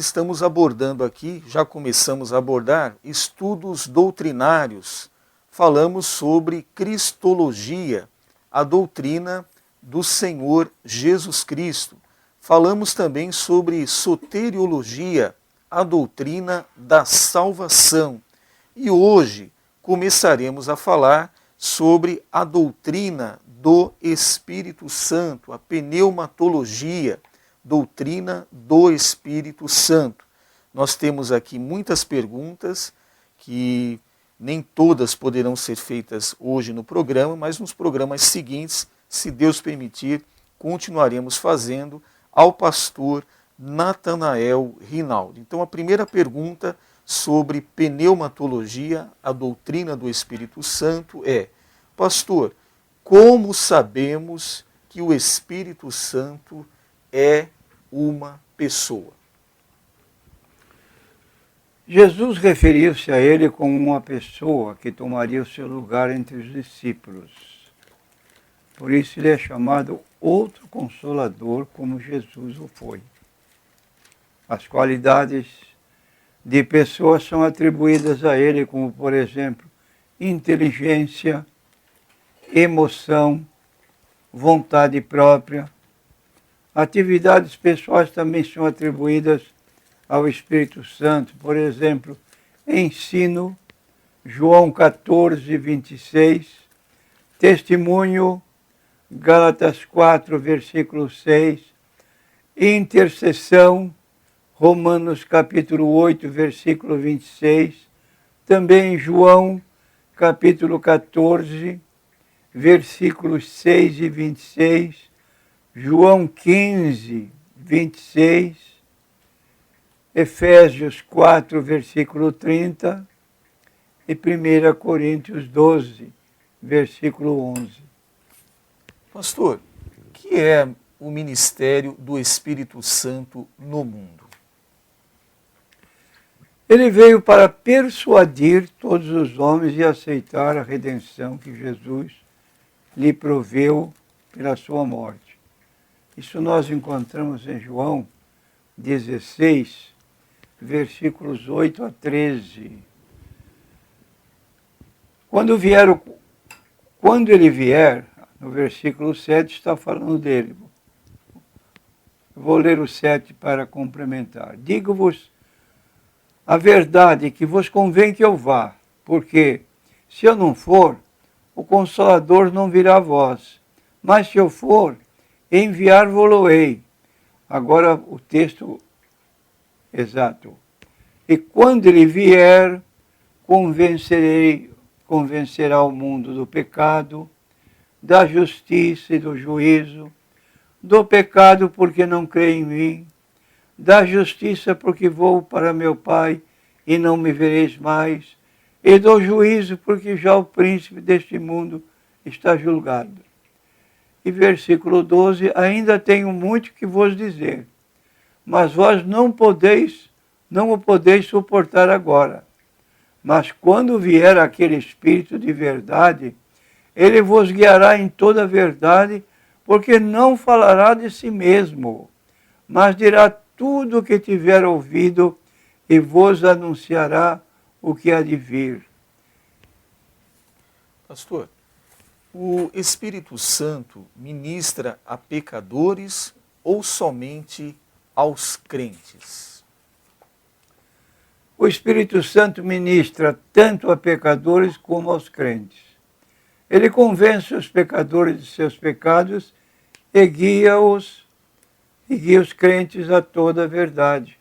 estamos abordando aqui, já começamos a abordar estudos doutrinários. Falamos sobre cristologia, a doutrina do Senhor Jesus Cristo. Falamos também sobre soteriologia, a doutrina da salvação. E hoje começaremos a falar sobre a doutrina do Espírito Santo, a pneumatologia, doutrina do Espírito Santo. Nós temos aqui muitas perguntas que nem todas poderão ser feitas hoje no programa, mas nos programas seguintes, se Deus permitir, continuaremos fazendo ao pastor Natanael Rinaldo. Então a primeira pergunta sobre pneumatologia, a doutrina do Espírito Santo é: pastor, como sabemos que o Espírito Santo é uma pessoa? Jesus referiu-se a ele como uma pessoa que tomaria o seu lugar entre os discípulos. Por isso ele é chamado outro Consolador, como Jesus o foi. As qualidades de pessoas são atribuídas a ele, como, por exemplo, inteligência, emoção, vontade própria. Atividades pessoais também são atribuídas ao Espírito Santo. Por exemplo, ensino, João 14, 26, testemunho, Gálatas 4, versículo 6, intercessão, Romanos capítulo 8, versículo 26, também João capítulo 14, versículos 6 e 26, João 15, 26, Efésios 4, versículo 30 e 1 Coríntios 12, versículo 11. Pastor, o que é o ministério do Espírito Santo no mundo? Ele veio para persuadir todos os homens e aceitar a redenção que Jesus lhe proveu pela sua morte. Isso nós encontramos em João 16, versículos 8 a 13. Quando ele vier, no versículo 7 está falando dele. Vou ler o 7 para complementar. Digo-vos a verdade que vos convém que eu vá, porque se eu não for, o Consolador não virá a vós. Mas se eu for, enviar-vos-ei. Agora o texto exato. E quando ele vier, convencerá o mundo do pecado, da justiça e do juízo, do pecado porque não crê em mim, da justiça porque vou para meu Pai e não me vereis mais, e do juízo porque já o príncipe deste mundo está julgado. E versículo 12, ainda tenho muito que vos dizer, mas vós não o podeis suportar agora. Mas quando vier aquele Espírito de verdade, ele vos guiará em toda a verdade, porque não falará de si mesmo, mas dirá tudo o que tiver ouvido e vos anunciará o que há de vir. Pastor, o Espírito Santo ministra a pecadores ou somente aos crentes? O Espírito Santo ministra tanto a pecadores como aos crentes. Ele convence os pecadores de seus pecados e guia os crentes a toda a verdade.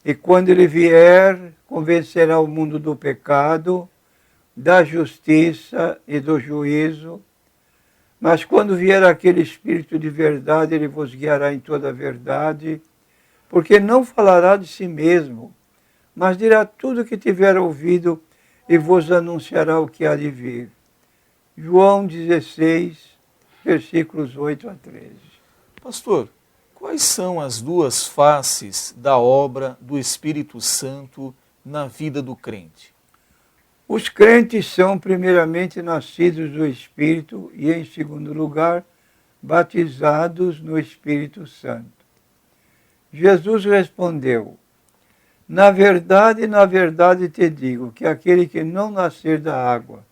E quando ele vier, convencerá o mundo do pecado, da justiça e do juízo. Mas quando vier aquele Espírito de verdade, ele vos guiará em toda a verdade, porque não falará de si mesmo, mas dirá tudo o que tiver ouvido e vos anunciará o que há de vir. João 16, versículos 8 a 13. Pastor, quais são as duas faces da obra do Espírito Santo na vida do crente? Os crentes são primeiramente nascidos do Espírito e, em segundo lugar, batizados no Espírito Santo. Jesus respondeu: na verdade te digo que aquele que não nascer da água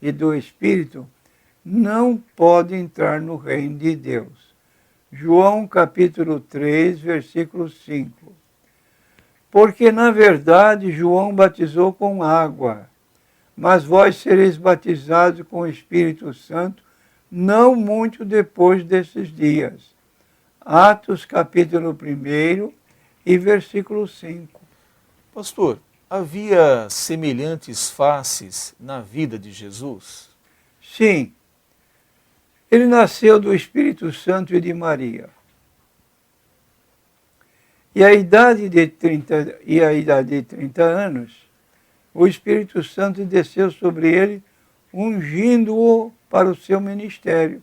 e do Espírito não pode entrar no reino de Deus. João capítulo 3, versículo 5. Porque na verdade João batizou com água, mas vós sereis batizados com o Espírito Santo não muito depois desses dias. Atos capítulo 1 e versículo 5. Pastor, havia semelhantes faces na vida de Jesus? Sim, ele nasceu do Espírito Santo e de Maria. E a idade de 30 anos, o Espírito Santo desceu sobre ele, ungindo-o para o seu ministério.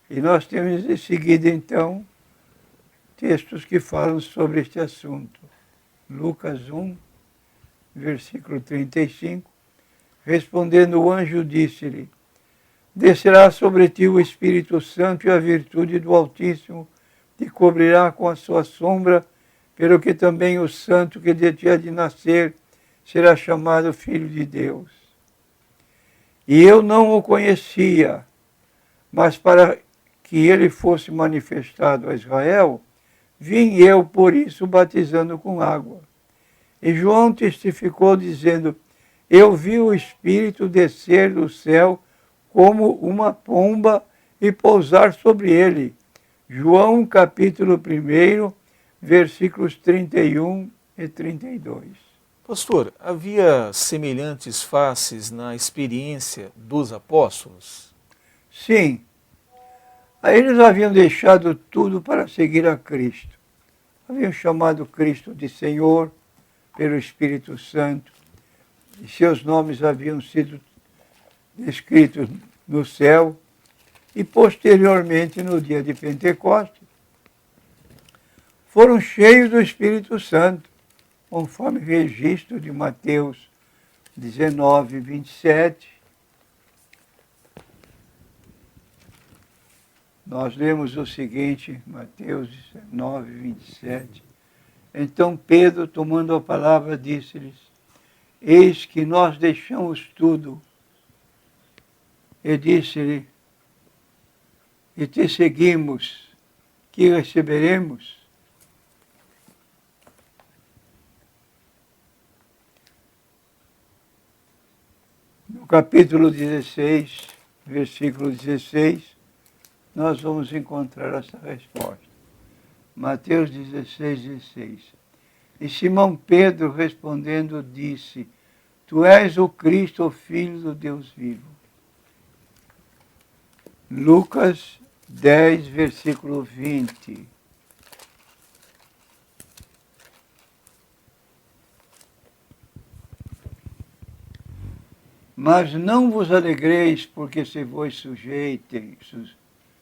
E nós temos em seguida, então, textos que falam sobre este assunto. Lucas 1, versículo 35, respondendo o anjo, disse-lhe: descerá sobre ti o Espírito Santo e a virtude do Altíssimo te cobrirá com a sua sombra, pelo que também o santo que de ti há de nascer será chamado Filho de Deus. E eu não o conhecia, mas para que ele fosse manifestado a Israel, vim eu por isso batizando com água. E João testificou dizendo: eu vi o Espírito descer do céu como uma pomba e pousar sobre ele. João capítulo 1, versículos 31 e 32. Pastor, havia semelhantes faces na experiência dos apóstolos? Sim, eles haviam deixado tudo para seguir a Cristo. Haviam chamado Cristo de Senhor pelo Espírito Santo, e seus nomes haviam sido escritos no céu, e posteriormente, no dia de Pentecostes, foram cheios do Espírito Santo, conforme o registro de Mateus 19, 27. Nós lemos o seguinte, Mateus 19, 27. Então Pedro, tomando a palavra, disse-lhes: eis que nós deixamos tudo. E disse-lhe: e te seguimos, que receberemos? No capítulo 16, versículo 16, nós vamos encontrar essa resposta. Mateus 16, 16. E Simão Pedro, respondendo, disse: tu és o Cristo, o Filho do Deus vivo. Lucas 10, versículo 20. Mas não vos alegreis, porque se vos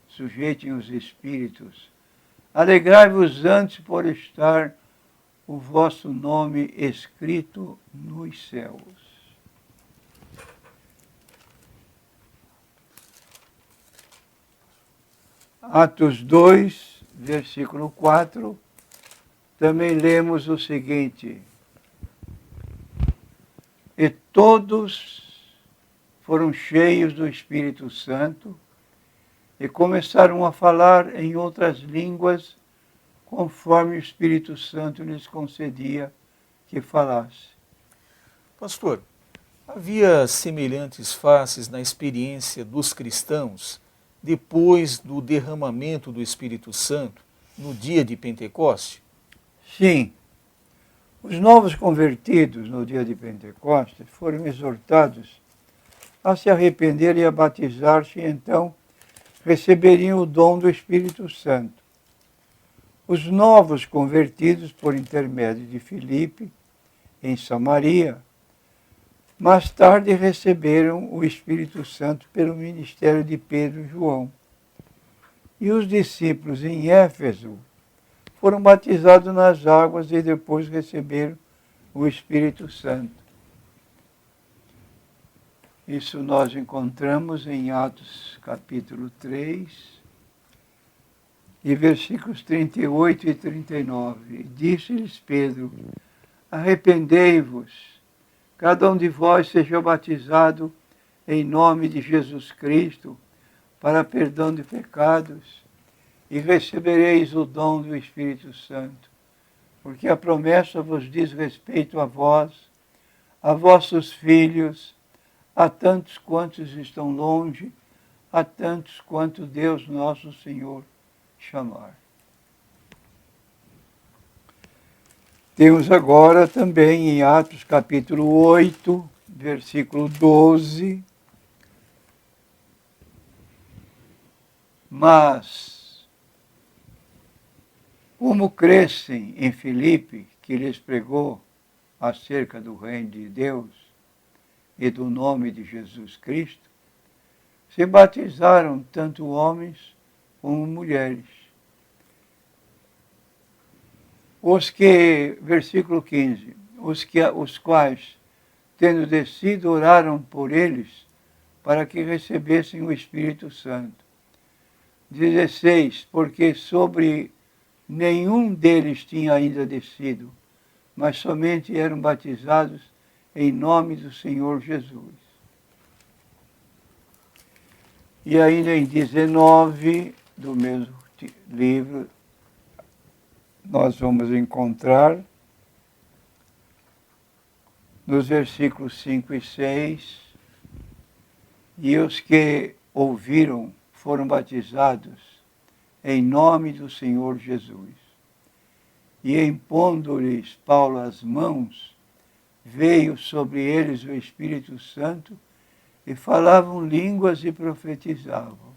sujeitem os espíritos. Alegrai-vos antes por estar o vosso nome escrito nos céus. Atos 2, versículo 4, também lemos o seguinte: e todos foram cheios do Espírito Santo e começaram a falar em outras línguas, conforme o Espírito Santo lhes concedia que falasse. Pastor, havia semelhantes faces na experiência dos cristãos depois do derramamento do Espírito Santo no dia de Pentecoste? Sim, os novos convertidos no dia de Pentecostes foram exortados a se arrepender e a batizar-se, e então receberiam o dom do Espírito Santo. Os novos convertidos, por intermédio de Filipe, em Samaria, mais tarde receberam o Espírito Santo pelo ministério de Pedro e João. E os discípulos em Éfeso foram batizados nas águas e depois receberam o Espírito Santo. Isso nós encontramos em Atos capítulo 3, E versículos 38 e 39. Disse-lhes Pedro: arrependei-vos, cada um de vós seja batizado em nome de Jesus Cristo, para perdão de pecados, e recebereis o dom do Espírito Santo, porque a promessa vos diz respeito a vós, a vossos filhos, a tantos quantos estão longe, a tantos quanto Deus nosso Senhor chamar. Temos agora também em Atos capítulo 8, versículo 12, mas, como crescem em Filipe, que lhes pregou acerca do reino de Deus e do nome de Jesus Cristo, se batizaram tanto homens como mulheres. Versículo 15, os quais, tendo descido, oraram por eles, para que recebessem o Espírito Santo. 16, porque sobre nenhum deles tinha ainda descido, mas somente eram batizados em nome do Senhor Jesus. E ainda em 19 do mesmo livro, nós vamos encontrar, nos versículos 5 e 6, e os que ouviram foram batizados em nome do Senhor Jesus. E impondo-lhes Paulo as mãos, veio sobre eles o Espírito Santo, e falavam línguas e profetizavam.